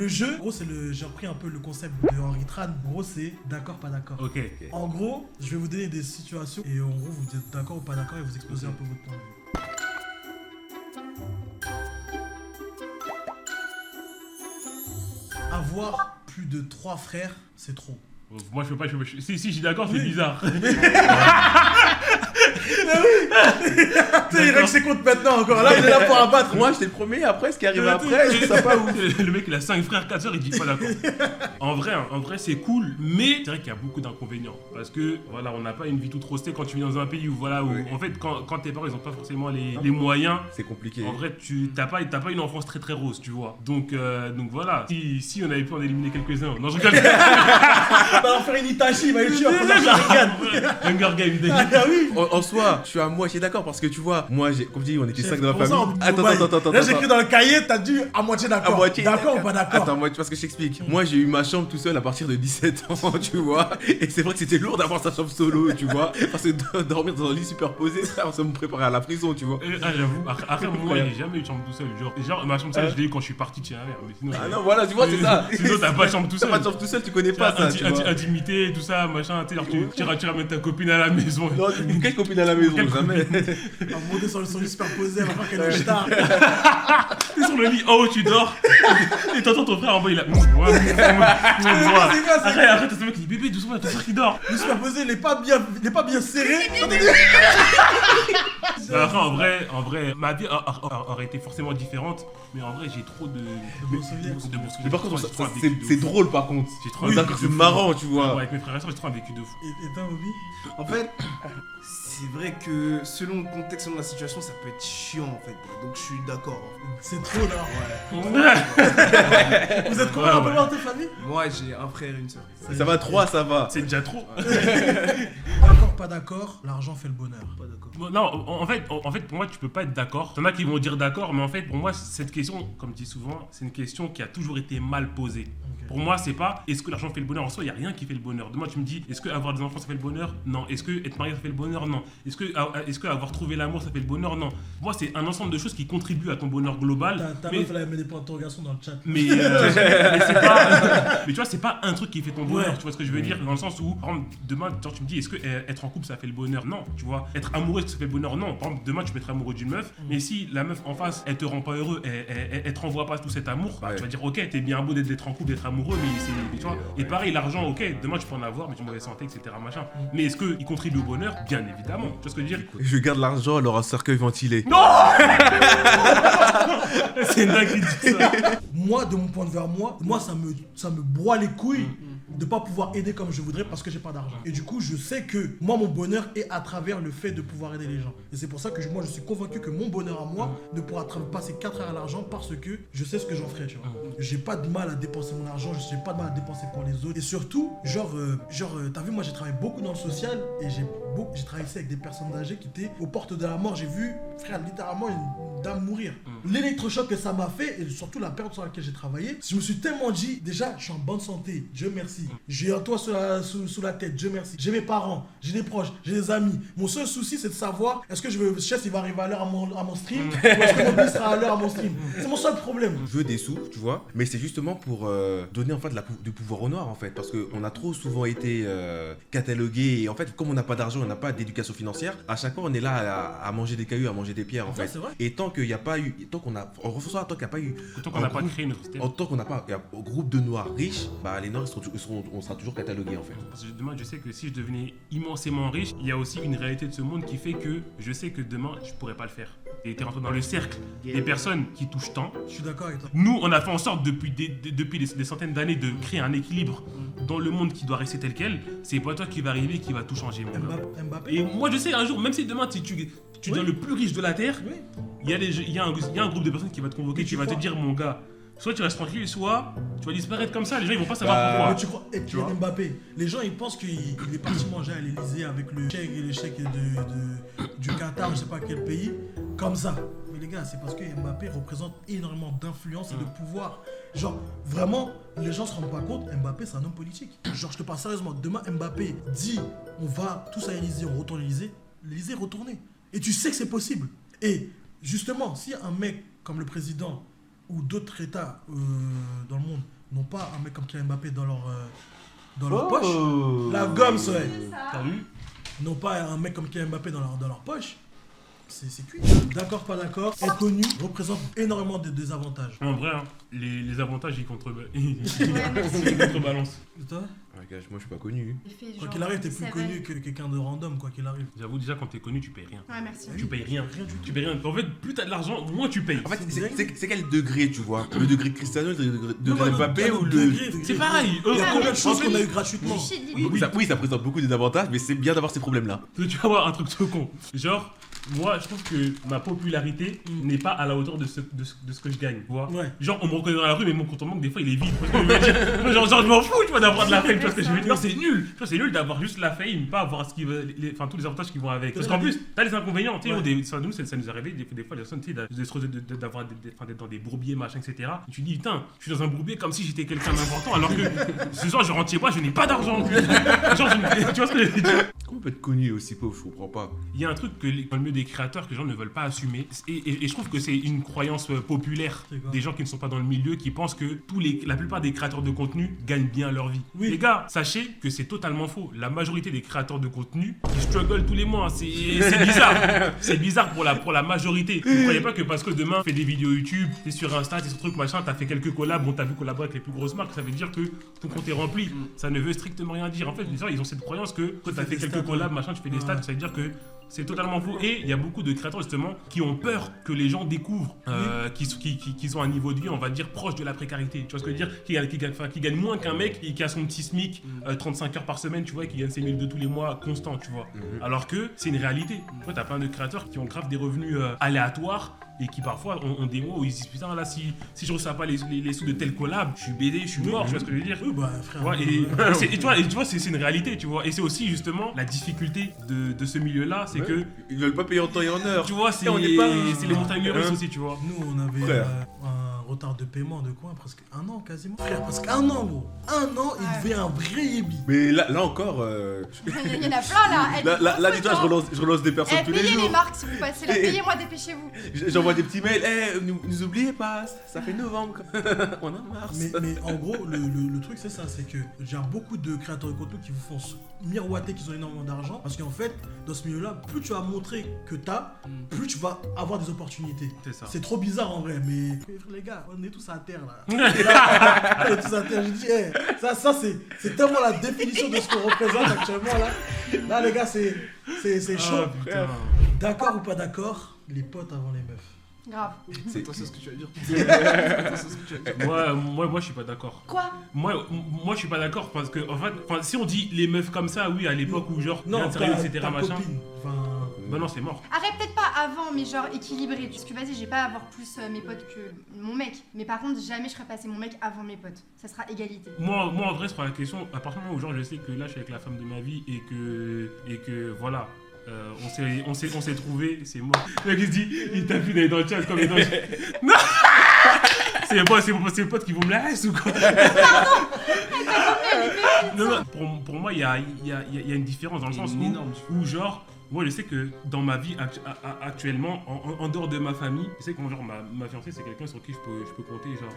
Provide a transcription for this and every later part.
Le jeu, en gros, j'ai repris un peu le concept de Henri Tran. En gros, c'est d'accord, pas d'accord. Ok. En gros, je vais vous donner des situations et en gros, vous êtes d'accord ou pas d'accord et vous exposez un peu votre point de vue. Avoir plus de 3 frères, c'est trop. Moi, je peux pas. Si, je suis d'accord, c'est bizarre. Tu sais, il règle ses comptes maintenant encore. Là, on est là pour abattre. Moi, j'étais le premier, après, ce qui arrive après, je sais pas où. Le mec, il a 5 frères, 4 soeurs, il dit pas d'accord. En vrai, c'est cool, mais c'est vrai qu'il y a beaucoup d'inconvénients. Parce que, voilà, on n'a pas une vie toute rostée quand tu vis dans un pays où, voilà, où en fait, quand tes parents, ils ont pas forcément les moyens. C'est compliqué. En vrai, t'as pas une enfance très très rose, tu vois. Donc voilà, si on avait pu en éliminer quelques-uns. Non, je rigole. On va leur faire une Itachi, il va les tuer après leur Sharingan. Hunger Game. Ah oui. En soi, je suis à moitié d'accord parce que tu vois, moi, comme je dis, on était 5 dans la famille. Attends. Là, j'ai écrit dans le cahier, t'as dû à moitié d'accord. À moitié. D'accord ou pas d'accord? Attends, parce que je t'explique. Moi, j'ai eu ma chambre tout seul à partir de 17 ans, tu vois. Et c'est vrai que c'était lourd d'avoir sa chambre solo, tu vois. Parce que dormir dans un lit superposé, frère, ça me préparait à la prison, tu vois. J'avoue. Après, moi, j'ai jamais eu de chambre tout seul. Genre ma chambre seule, je l'ai eu quand je suis parti chez ma mère. Mais sinon, Ah non, voilà, tu vois, c'est ça. Sinon, t'as pas de chambre tout seul. T'as pas de chambre tout seul, tu connais pas ça. Intimité, tout ça, machin. Tu ramènes ta copine à la maison. Non, quelle copine à la maison, jamais. On va monter sur le lit superposé, on va voir qu'elle est star. T'es sur le lit, en haut, tu dors. Et t'entends ton frère en bas, il a. Après, t'as ce mec qui dit bébé, doucement, ton frère qui dort. Le superposé, il est pas bien serré. Après, en vrai, ma vie aurait été forcément différente. Mais en vrai, j'ai trop de bons souvenirs. Mais par contre, c'est drôle par contre. J'ai trop un vécu de c'est fou. marrant, tu vois. Avec mes frères et soeurs, j'ai trop un vécu de fou. Et toi, Obi? En fait, c'est vrai que selon le contexte, selon la situation, ça peut être chiant en fait. Donc je suis d'accord. C'est trop là. Ouais. Vous êtes combien dans ta famille? Moi, j'ai un frère et une sœur. Ça va 3, ça va. C'est déjà trop. D'accord, pas d'accord, l'argent fait le bonheur. Pas d'accord. Non, en fait, pour moi, tu peux pas être d'accord. T'en as qui vont dire d'accord, mais en fait, pour moi, cette question, comme je dis souvent, c'est une question qui a toujours été mal posée. Okay. Pour moi, c'est pas est-ce que l'argent fait le bonheur. En soi, il n'y a rien qui fait le bonheur. Demain, tu me dis est-ce que avoir des enfants, ça fait le bonheur? Non. Est-ce que être marié, ça fait le bonheur? Non. Est-ce que avoir trouvé l'amour, ça fait le bonheur? Non. Pour moi, c'est un ensemble de choses qui contribuent à ton bonheur global. T'as meuf, elle a mis des points d'interrogation dans le chat. Mais c'est pas. Mais tu vois, c'est pas un truc qui fait ton bonheur. Ouais. Tu vois ce que je veux dire? Dans le sens où, par exemple, demain, genre, tu me dis est-ce que être en couple, ça fait le bonheur? Non. Tu vois, être amoureux, ça fait le bonheur? Non. Par exemple, demain, tu peux être amoureux d'une meuf, mais si la meuf en face, elle te rend pas heureux, elle te renvoie pas tout cet amour, bah, tu vas dire ok, t'es bien beau d'être en couple, d'être amoureux, mais tu vois. Et pareil, l'argent, ok, demain tu peux en avoir, mais tu es en mauvaise santé, etc. Machin. Mais est-ce qu'il contribue au bonheur? Bien évidemment. Tu vois ce que je veux dire? Je garde l'argent, alors un cercueil ventilé. Non. C'est une dinguerie de dire ça. Moi, de mon point de vue à moi, ça me broie les couilles. De pas pouvoir aider comme je voudrais parce que j'ai pas d'argent. Et du coup, je sais que moi, mon bonheur est à travers le fait de pouvoir aider les gens. Et c'est pour ça que moi, je suis convaincu que mon bonheur à moi ne pourra passer 4 heures à l'argent parce que je sais ce que j'en ferai, tu vois. J'ai pas de mal à dépenser mon argent, j'ai pas de mal à dépenser pour les autres. Et surtout, t'as vu, moi, j'ai travaillé beaucoup dans le social et j'ai travaillé avec des personnes âgées qui étaient aux portes de la mort. J'ai vu, frère, littéralement une dame mourir. L'électrochoc que ça m'a fait et surtout la période sur laquelle j'ai travaillé, je me suis tellement dit, déjà, je suis en bonne santé, Dieu merci. J'ai un toit sous la tête, Dieu merci. J'ai mes parents, j'ai des proches, j'ai des amis. Mon seul souci, c'est de savoir est-ce que chef il va arriver à l'heure à mon stream ou est-ce que mon bus sera à l'heure à mon stream. C'est mon seul problème. Je veux des sous, tu vois, mais c'est justement pour donner en fait du pouvoir au noir en fait, parce qu'on a trop souvent été catalogués et en fait, comme on n'a pas d'argent, on n'a pas d'éducation financière, à chaque fois on est là à manger des cailloux, à manger des pierres en fait. Et tant qu'il n'y a pas eu, tant qu'on n'a pas créé notre système, tant qu'on n'a pas un groupe de noirs riches, bah les noirs on sera toujours catalogués en fait. Parce que demain, je sais que si je devenais immensément riche, il y a aussi une réalité de ce monde qui fait que je sais que demain, je pourrais pas le faire. Et t'es rentré dans le cercle des personnes qui touchent tant. Je suis d'accord avec toi. Nous, on a fait en sorte depuis des centaines d'années de créer un équilibre dans le monde qui doit rester tel quel. C'est pas toi qui va arriver qui va tout changer. Mbappé. Et moi, je sais un jour, même si demain tu deviens le plus riche de la terre, il y a un groupe de personnes qui va te convoquer, qui va te dire mon gars. Soit tu restes tranquille, soit tu vas disparaître comme ça. Les gens ils vont pas savoir pourquoi. Tu crois, et puis Mbappé, les gens ils pensent qu'il est parti manger à l'Elysée avec le chèque du Qatar, je sais pas quel pays, comme ça. Mais les gars, c'est parce que Mbappé représente énormément d'influence et de pouvoir. Genre, vraiment, les gens se rendent pas compte, Mbappé c'est un homme politique. Genre, je te parle sérieusement, demain Mbappé dit on va tous à l'Elysée, on retourne à l'Elysée, l'Elysée est retournée. Et tu sais que c'est possible. Et justement, si un mec comme le président ou d'autres États dans le monde pas un mec comme Kylian Mbappé dans leur poche. La gomme, ouais. T'as vu? Ils n'ont pas un mec comme Kylian Mbappé dans leur poche. C'est cuit. D'accord, pas d'accord. Être connu représente énormément de désavantages. En vrai, hein, les avantages, ils contrebalancent. Et toi? Ouais, gars, moi je suis pas connu. Quoi qu'il arrive, t'es plus connu que quelqu'un de random, quoi qu'il arrive. J'avoue, déjà, quand t'es connu, tu payes rien. Ouais, merci. Tu payes rien. Tu payes rien. En fait, plus t'as de l'argent, moins tu payes. En fait, c'est quel degré, tu vois? Le degré de Cristiano, le degré de Non, Mbappé non, ou le. degré. C'est pareil. Il y a combien de En choses fait, qu'on a eu gratuitement? Oui, ça présente beaucoup de désavantages, mais c'est bien d'avoir ces problèmes-là. Tu vas voir un truc trop con. Genre, moi, je trouve que ma popularité n'est pas à la hauteur de ce que je gagne, tu vois. Ouais. Genre, on me reconnaît dans la rue, mais mon compte en banque, des fois, il est vide. Tu vois ce que je veux dire. Genre, je m'en fous, tu vois, d'avoir de la fame, tu vois ce que je veux dire. C'est nul. Tu vois, c'est nul d'avoir juste la fame, pas avoir tous les avantages qui vont avec. Parce qu'en plus, t'as les inconvénients. Tu sais, nous, ça nous est arrivé des fois, les personnes, tu sais, d'être dans des bourbiers, machin, etc. Et tu dis, putain, je suis dans un bourbier comme si j'étais quelqu'un d'important, alors que ce soir, je rentre chez moi, je n'ai pas d'argent. Genre, tu vois ce que je veux dire. Comment on peut être connu aussi pauvre? Je comprends pas. Il y a un truc dans le milieu des créateurs que les gens ne veulent pas assumer. Et je trouve que c'est une croyance populaire des gens qui ne sont pas dans le milieu, qui pensent que la plupart des créateurs de contenu gagnent bien leur vie. Oui. Les gars, sachez que c'est totalement faux. La majorité des créateurs de contenu, ils struggle tous les mois. C'est bizarre. C'est bizarre pour la majorité. Vous ne croyez pas que parce que demain, tu fais des vidéos YouTube, t'es sur Insta, t'es sur truc machin, t'as fait quelques collabs, bon, t'as vu collaborer avec les plus grosses marques, ça veut dire que ton compte est rempli. Ça ne veut strictement rien dire. En fait, les gens, ils ont cette croyance que quand t'as fait quelques collabs, machin, tu fais des stats, ça veut dire que c'est totalement faux. Et il y a beaucoup de créateurs justement qui ont peur que les gens découvrent qu'ils ont un niveau de vie, on va dire, proche de la précarité. Tu vois ce que je veux dire? Qui gagne moins qu'un mec qui a son petit SMIC 35 heures par semaine, tu vois, et qui gagne ses 1002 tous les mois constant, tu vois. Alors que c'est une réalité. En fait, t'as plein de créateurs qui ont grave des revenus aléatoires et qui parfois ont des mois où ils se disent putain là si je reçois pas les sous de tel collab, je suis BD, je suis mort, tu vois ce que je veux dire? Oui, bah frère. Ouais, et tu vois, c'est une réalité, tu vois. Et c'est aussi justement la difficulté de ce milieu-là, c'est que Ils veulent pas payer en temps et en heure. tu vois, c'est on n'est pas- les montagnes russes aussi, tu vois. Nous, on avait Frère. un retard de paiement de quoi? Presque un an quasiment. Frère, presque un an, gros. Un an, il devait un vrai yébi. Mais là encore, Il y en a plein là. là dis-toi, je relance des personnes tous les Payez les jours. marques si vous passez là. Payez-moi, dépêchez-vous. J'envoie des petits mails, nous oubliez pas, ça fait novembre, on a mars. Mais en gros, le truc c'est ça, c'est que j'ai beaucoup de créateurs de contenu qui vous font miroiter qu'ils ont énormément d'argent. Parce qu'en fait, dans ce milieu-là, plus tu vas montrer que t'as, plus tu vas avoir des opportunités. C'est ça. C'est trop bizarre en vrai, mais les gars, on est tous à terre là. On est tous à terre. Je dis, hey, ça c'est tellement la définition de ce qu'on représente actuellement là. Là les gars, c'est chaud. Ah, putain. D'accord ou pas d'accord, les potes avant les meufs. Grave. Toi, c'est ce que tu vas dire. Toi, c'est ce que tu vas dire. Moi, je suis pas d'accord. Quoi? Moi, je suis pas d'accord parce que, en fait, si on dit les meufs comme ça, oui, à l'époque où genre, rien Non, de sérieux, ta etc., machin. copine. Enfin, Bah non, c'est mort. Arrête peut-être pas avant, mais genre équilibré. Parce que vas-y, j'ai pas à avoir plus mes potes que mon mec. Mais par contre, jamais je ferai passer mon mec avant mes potes. Ça sera égalité. Moi, en vrai, sur la question, à partir du moment où genre, je sais que là, je suis avec la femme de ma vie et que voilà. On s'est trouvé, c'est moi. Le mec il se dit, il t'a vu d'aller dans le chat comme dans le chat. Non. C'est mes potes qui vont me la laisser ou quoi? Non, pour moi, il y a une différence dans le sens où genre, moi je sais que dans ma vie actuellement, en dehors de ma famille, je sais que genre ma fiancée c'est quelqu'un sur qui je peux compter, genre.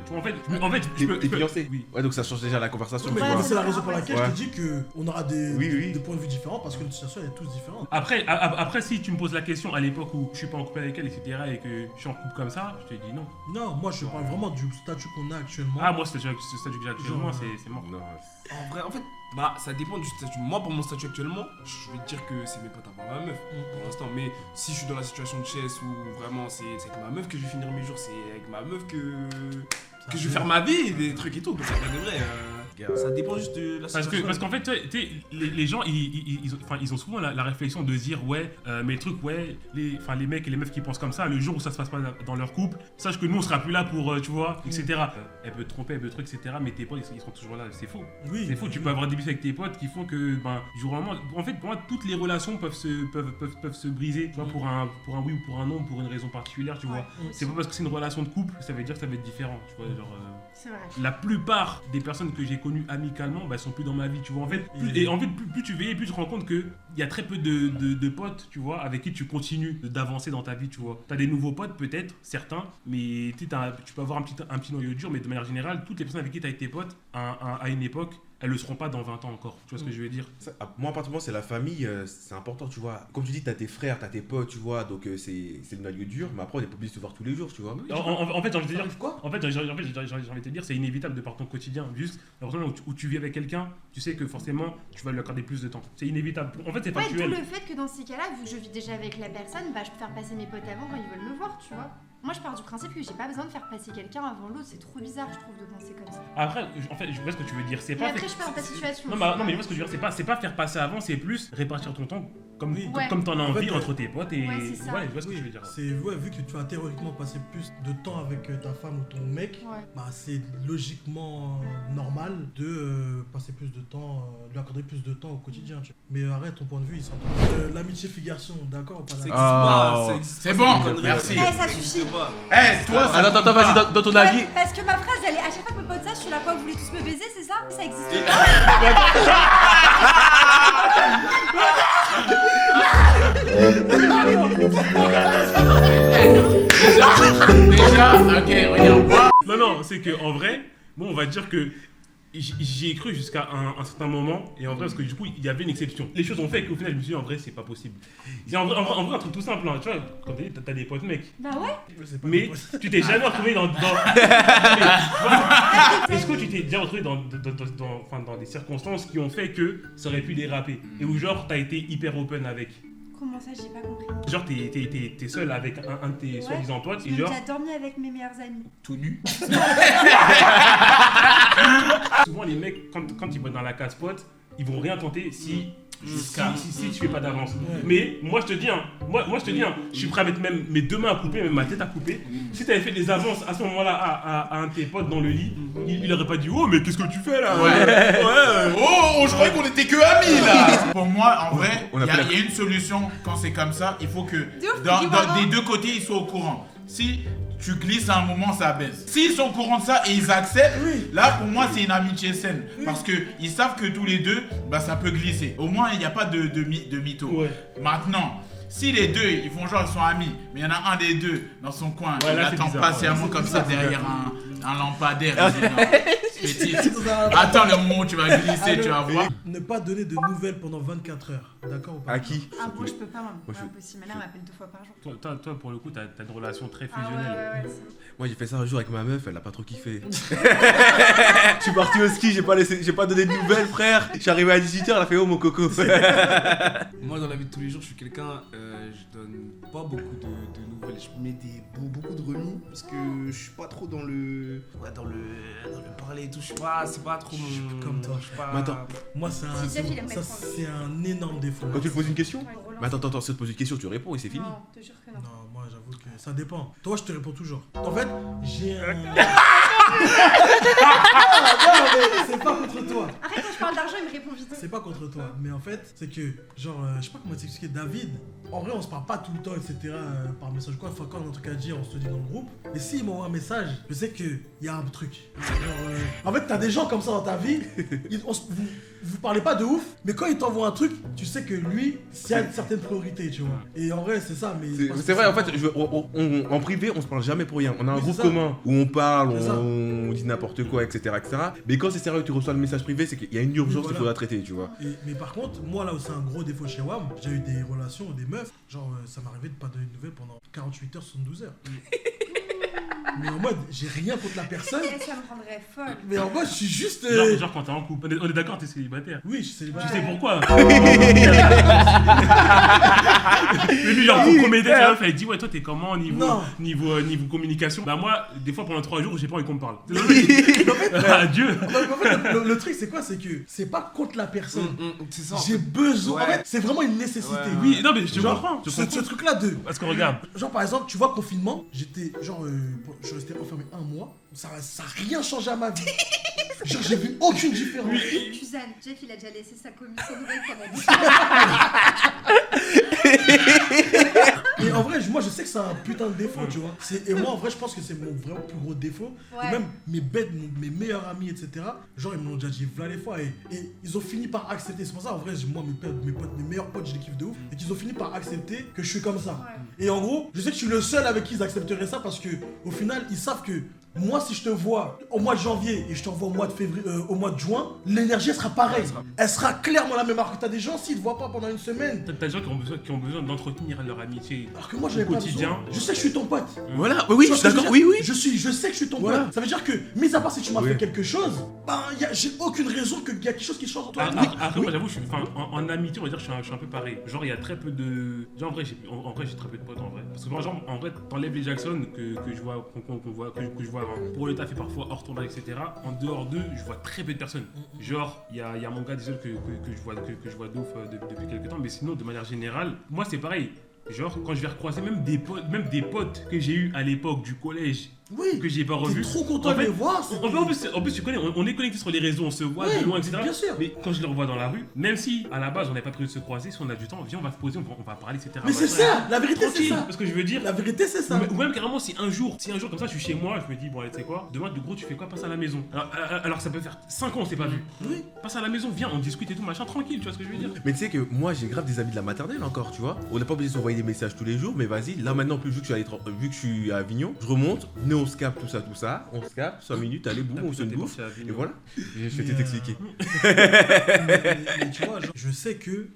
Tu vois, en fait, je peux. T'es fiancé? Oui. Ouais, donc ça change déjà la conversation. mais tu vois. c'est la raison pour laquelle Ouais. je te dis qu'on aura des Oui. points de vue différents parce que notre situation elle est tous différente. Après, si tu me poses la question à l'époque où je suis pas en couple avec elle, etc., et que je suis en couple comme ça, je te dis non. Non, moi je parle vraiment du statut qu'on a actuellement. Ah, moi, ce statut que j'ai actuellement, c'est mort. Non, En vrai, en fait, bah ça dépend du statut. Moi, pour mon statut actuellement, je vais te dire que c'est mes potes avant ma meuf pour l'instant. Mais si je suis dans la situation de Chess où vraiment c'est avec ma meuf que je vais finir mes jours, c'est avec ma meuf que je vais faire ma vie, des trucs et tout. Donc ça devrait. Ça dépend juste de la situation. Parce qu'en fait, tu sais, les gens, ils ont souvent la réflexion de se dire, ouais, mais le truc, ouais, les mecs et les meufs qui pensent comme ça, le jour où ça se passe pas dans leur couple, sache que nous, on sera plus là pour, tu vois, etc. Elle peut te tromper, elle peut te truc, etc. Mais tes potes, ils seront toujours là. C'est faux. Oui. C'est faux. Tu peux avoir des bifs avec tes potes qui font que, ben, du jour au lendemain, en fait, pour moi, toutes les relations peuvent se briser, tu vois, pour un oui ou pour un non, pour une raison particulière, tu vois. C'est pas parce que c'est une relation de couple que ça veut dire que ça va être différent, tu vois, genre. C'est vrai. La plupart des personnes que j'ai connues connues amicalement, bah, elles sont plus dans ma vie, tu vois. En fait, plus tu vieillis, plus tu te rends compte qu'il y a très peu de potes, tu vois, avec qui tu continues d'avancer dans ta vie, tu vois. T'as des nouveaux potes, peut-être, certains, mais tu peux avoir un petit noyau dur, mais de manière générale, toutes les personnes avec qui t'as été pote à une époque, elles le seront pas dans 20 ans encore. Tu vois ce que je veux dire? Moi, à partir du moment, c'est la famille, c'est important, tu vois. Comme tu dis, t'as tes frères, t'as tes potes, tu vois, donc c'est le noyau dur, mais après, on n'est pas obligé de se voir tous les jours, tu vois. En fait, j'ai envie de te dire quoi? En fait, j'ai envie de te dire, c'est inévitable de par ton quotidien. Juste, la personne où tu vis avec quelqu'un, tu sais que forcément, tu vas lui accorder plus de temps. C'est inévitable. En fait, c'est Ouais, factuel. d'où le fait que dans ces cas-là, vu que je vis déjà avec la personne, bah je peux faire passer mes potes avant quand ils veulent me voir, tu vois. Moi, je pars du principe que j'ai pas besoin de faire passer quelqu'un avant l'autre. C'est trop bizarre, je trouve, de penser comme ça. Après, en fait, je vois ce que tu veux dire. C'est Et pas après, je perds ta situation. Non, mais je vois ce que je veux dire. C'est pas faire passer avant, c'est plus répartir ton temps Ouais. comme t'en as envie fait, entre tes potes et Ouais, c'est ça. je vois ce que tu veux dire. C'est vu que tu vas théoriquement passer plus de temps avec ta femme ou ton mec, Ouais. bah c'est logiquement normal de passer plus de temps, lui accorder plus de temps au quotidien. Tu vois. Mais arrête ton point de vue, il s'entend. L'amitié fille-garçon, d'accord ou pas Ça d'accord? existe pas, C'est bon, une connerie. merci. Eh, ça suffit. Eh, toi, ça Attends, vas-y, dans ton avis. Ouais, parce que ma phrase, elle est à chaque fois que mes potes ça, je suis là quoi, vous voulez tous me baiser, c'est ça? Ça existe pas. déjà, ok, regarde moi. Non, c'est que en vrai, bon, on va dire que j'y ai cru jusqu'à un certain moment, et en vrai, parce que du coup, il y avait une exception. Les choses ont fait qu'au final, je me suis dit, en vrai, c'est pas possible. C'est en vrai, un truc tout simple, hein, tu vois, quand t'as des potes mecs, Bah ouais. C'est pas mais possible. tu t'es jamais retrouvé dans... Est-ce que tu t'es déjà retrouvé dans des circonstances qui ont fait que ça aurait pu déraper, et où genre, t'as été hyper open avec? Comment ça, j'ai pas compris. Genre, t'es seul avec un de tes Ouais. soi-disant potes, et J'ai genre... déjà dormi avec mes meilleurs amis. Tout nu. Souvent, les mecs, quand ils vont dans la casse-pote, ils vont rien tenter si tu fais pas d'avance. Ouais. Mais moi, je te dis, je suis prêt à mettre même mes deux mains à couper, même ma tête à couper. Si t'avais fait des avances à ce moment-là à un de tes potes dans le lit, il aurait pas dit oh, mais qu'est-ce que tu fais là? Ouais. Oh, je croyais qu'on était que amis là. Pour moi, en vrai, On a il fait y a une solution quand c'est comme ça. Il faut que ouf, dis-moi des deux côtés ils soient au courant. Si tu glisses à un moment, ça baisse. S'ils sont au courant de ça et ils acceptent, là pour moi c'est une amitié saine. Parce que ils savent que tous les deux, bah ça peut glisser. Au moins il n'y a pas de mytho. Ouais. Maintenant, si les deux ils font genre ils sont amis, mais il y en a un des deux dans son coin, Ouais, il là, c'est attend bizarre, patiemment ouais. comme ça derrière un lampadaire. Il dit, non, petite, attends le moment où tu vas glisser, tu vas voir. Ne pas donner de nouvelles pendant 24 heures, d'accord ou pas? À qui? Ah, moi, je peux pas, moi. Moi, C'est impossible. Ma mère m'appelle 2 fois par jour. Toi, pour le coup, t'as une relation très Ah ouais, fusionnelle. ouais, c'est- Moi, j'ai fait ça un jour avec ma meuf, elle a pas trop kiffé. Je suis parti au ski, j'ai pas donné de nouvelles, frère. Je suis arrivé à 18h, elle a fait oh mon coco. Moi, dans la vie de tous les jours, je suis quelqu'un, je donne pas beaucoup de nouvelles. Je mets beaucoup de remis parce que je suis pas trop dans le parler et tout. C'est pas trop mon. comme toi. Je suis pas. Mais attends. Moi, c'est Si Jeff, il aime ça, mettre en- c'est un énorme défaut. Quand tu te poses une question? Ouais, relance. Mais attends, si tu te poses une question, tu réponds et c'est fini. Non, je te jure que non. Non, moi j'avoue que ça dépend. Toi, je te réponds toujours. En fait, j'ai un. Non, mais c'est pas contre toi. Arrête, quand je parle d'argent, il me répond vite. C'est pas contre toi. Mais en fait, c'est que, genre, je sais pas comment t'expliquer, David, en vrai, on se parle pas tout le temps, etc. Par message quoi. Enfin, quand on a un truc à dire, on se dit dans le groupe. Mais s'il m'envoie un message, je sais qu'il y a un truc. Genre, en fait, t'as des gens comme ça dans ta vie, vous parlez pas de ouf, mais quand il t'envoie un truc, tu sais que lui, il y a une certaine priorité, tu vois. Et en vrai, c'est ça, mais. C'est vrai, en fait, en privé, on se parle jamais pour rien. On a un Oui, groupe c'est ça. commun où on parle, C'est ça. on dit n'importe quoi, etc., etc. Mais quand c'est sérieux, tu reçois le message privé, c'est qu'il y a une urgence voilà. qu'il faudra traiter, tu vois. Mais par contre, moi là où c'est un gros défaut chez WAM, j'ai eu des relations, des meufs, genre ça m'arrivait de pas donner de nouvelles pendant 48 heures, 72 heures. Mais en mode, j'ai rien contre la personne, Et ça me rendrait folle. mais en mode, je suis juste. Genre quand t'es en couple. On est d'accord, t'es célibataire. Oui, je suis célibataire. Tu sais pourquoi? Mais lui, genre, pour comédie, tu vois, elle dit ouais, toi t'es comment Non. niveau communication? Bah, moi, des fois pendant 3 jours, j'ai pas envie qu'on me parle. Adieu. En fait, le truc, c'est quoi? C'est que c'est pas contre la personne. C'est ça. J'ai besoin. En Ouais. fait, c'est vraiment une nécessité. Ouais. Oui, non, mais je te Genre, comprends. ce truc-là de. Parce que regarde, Genre par exemple, tu vois, confinement, j'étais genre, je suis resté enfermé un mois, ça a rien changé à ma vie. Genre j'ai vu aucune différence. Suzanne, Jeff, il a déjà laissé sa nouvelle pendant 10 Et en vrai, moi je sais que c'est un putain de défaut, tu vois. Et moi en vrai, je pense que c'est mon vraiment plus gros défaut. Ouais. Et même mes meilleurs amis, etc. Genre, ils me l'ont déjà dit plein les fois. Et ils ont fini par accepter. C'est pour ça, en vrai, moi, mes meilleurs potes, je les kiffe de ouf. Et qu'ils ont fini par accepter que je suis comme ça. Ouais. Et en gros, je sais que je suis le seul avec qui ils accepteraient ça parce que au final, ils savent que moi, si je te vois au mois de janvier et je t'envoie au mois de février, au mois de juin, l'énergie elle sera pareille. Elle sera clairement la même. Alors que t'as des gens, s'ils te voient pas pendant une semaine. T'as des gens qui ont besoin d'entretenir leur amitié. Alors que moi, au j'avais pas quotidien. besoin. Je sais que je suis ton pote. Voilà, oui, Tu vois je ce suis que je d'accord, veux oui, dire oui. Je sais que je suis ton Voilà. pote. Ça veut dire que, mis à part si tu m'as Oui. fait quelque chose, j'ai aucune raison qu'il y a quelque chose qui change en toi. Après, moi j'avoue, en amitié, on va dire que je suis un peu pareil. Genre, il y a très peu de. Genre, en vrai, j'ai très peu de potes en vrai. Parce que moi, genre, en vrai, t'enlèves les Jackson que je vois, que je vois pour le taf et parfois hors tournage, etc. En dehors d'eux, je vois très peu de personnes. Genre, il y a mon gars, désolé, que je vois d'ouf depuis quelques temps, mais sinon, de manière générale, moi, c'est pareil. Genre, quand je vais recroiser même des potes que j'ai eu à l'époque du collège, Oui. que j'ai pas T'es revu. trop content En de fait, les voir. en plus, tu connais, on est connectés sur les réseaux, on se voit Ouais, de loin, etc. bien sûr. Mais quand je les revois dans la rue, même si à la base on n'avait pas prévu de se croiser, si on a du temps, viens, on va se poser, on va parler, etc. Mais c'est ça, la vérité c'est Tranquille, ça. parce que je veux dire. La vérité c'est ça. Ou même carrément si un jour comme ça je suis chez moi, je me dis bon allez tu sais quoi, demain du gros tu fais quoi, passe à la maison. Alors ça peut faire 5 ans on s'est pas vu. Oui. Passe à la maison, viens, on discute et tout machin tranquille, tu vois ce que je veux dire. Mais tu sais que moi j'ai grave des amis de la maternelle encore, tu vois. On n'a pas obligé de s'envoyer des messages tous les jours, mais vas-y, là maintenant, plus vu que je suis à Avignon, je remonte, venez on se capte, tout ça, on se capte, 5 minutes, allez, boum, on se T'es bouffe. parti à Et Avignon. voilà, je vais Mais, t'expliquer. mais tu vois, genre, je sais que,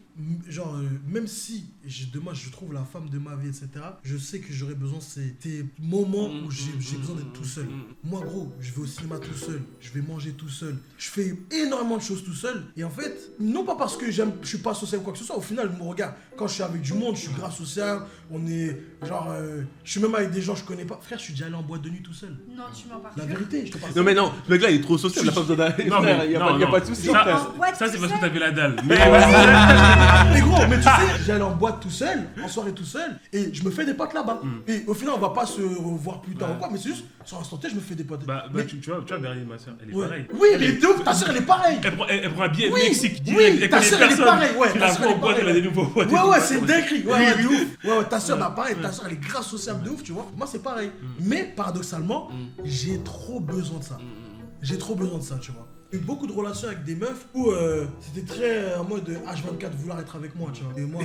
genre, même si demain je trouve la femme de ma vie, etc., je sais que j'aurai besoin de ces moments où j'ai besoin d'être tout seul. Moi, gros, je vais au cinéma tout seul, je vais manger tout seul, je fais énormément de choses tout seul. Et en fait, non pas parce que je suis pas social ou quoi que ce soit, au final, je me regarde, quand je suis avec du monde, je suis grave social, on est, genre, je suis même avec des gens que je connais pas. Frère, je suis déjà allé en boîte de nuit tout seul. Non, tu m'en parles. La vérité, je te parle. Non, mais non, ce mec là il est trop social, il a pas besoin d'aller. Non, mais Il y a pas de soucis. Ça, boîte ça, c'est tout parce que seul. t'avais la dalle. Mais Mais gros, mais tu sais, j'allais en boîte tout seul, en soirée tout seul, et je me fais des potes là-bas. Et au final, on va pas se revoir plus tard ou quoi, mais c'est juste, sur l'instant T, je me fais des potes. Mais- tu vois Berlin, ma soeur, elle est ouais. pareille. Oui, mais de ouf, ta soeur, elle est pareille. Elle prend un billet Oui, Mexique oui, direct, elle ta connaît sœur, elle est personne. pareille, ouais, Tu ta la sœur, vois elle en est boîte, elle a pareille. des nouveaux potes. Ouais, c'est une dinguerie. Ouais, de ouf. Ouais, ta soeur, bah pareil, ta soeur, elle est grave sociable de ouf, tu vois. Moi, c'est pareil. Mais paradoxalement, j'ai trop besoin de ça. J'ai trop besoin de ça, tu vois. J'ai eu beaucoup de relations avec des meufs où c'était très en mode H24 vouloir être avec moi, tu vois. Et moi,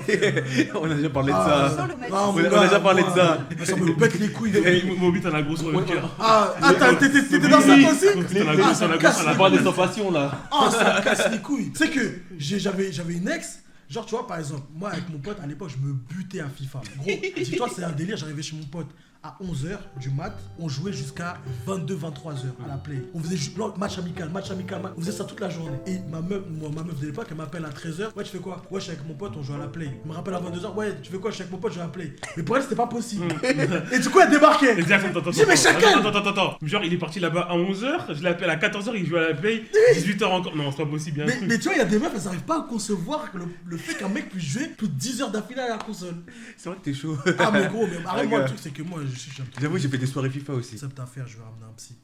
On a déjà parlé de Ah, ça. mon On a gars, déjà parlé de moi, ça. Ça me pète les couilles. Moby, t'en as gros sur le cœur. Ah, t'étais dans ça toi aussi? T'en as gros sur la casse gauche, les à la parle base. des sensations là. Ah, ça me casse les couilles. Tu sais que j'avais une ex. Genre, tu vois, par exemple, moi avec mon pote à l'époque, je me butais à FIFA. Gros, dis-toi, c'est un délire. J'arrivais chez mon pote à 11h du mat, on jouait jusqu'à 22-23h à la play. On faisait match amical. On faisait ça toute la journée. Et ma meuf de l'époque, elle m'appelle à 13h. Ouais, tu fais quoi? Ouais, je suis avec mon pote, on joue à la play. Elle me rappelle à 22h. Ouais, tu fais quoi? Je suis avec mon pote, je joue à la play. Mais pour elle, c'était pas possible. Et du coup, elle débarquait. J'ai mais chacun. Attends. Genre, il est parti là-bas à 11h, je l'appelle à 14h, il joue à la play, 18h encore. Non, c'est pas possible, bien Mais tu vois, il y a des meufs, elles n'arrivent pas à concevoir que le fait qu'un mec puisse jouer plus de 10 heures d'affilée à la console. C'est vrai que t'es chaud. Ah, mais gros, mais arrête-moi, gars. le truc, c'est que moi, j'aime J'avoue, j'ai fait des soirées FIFA aussi. cette affaire, je vais ramener un psy.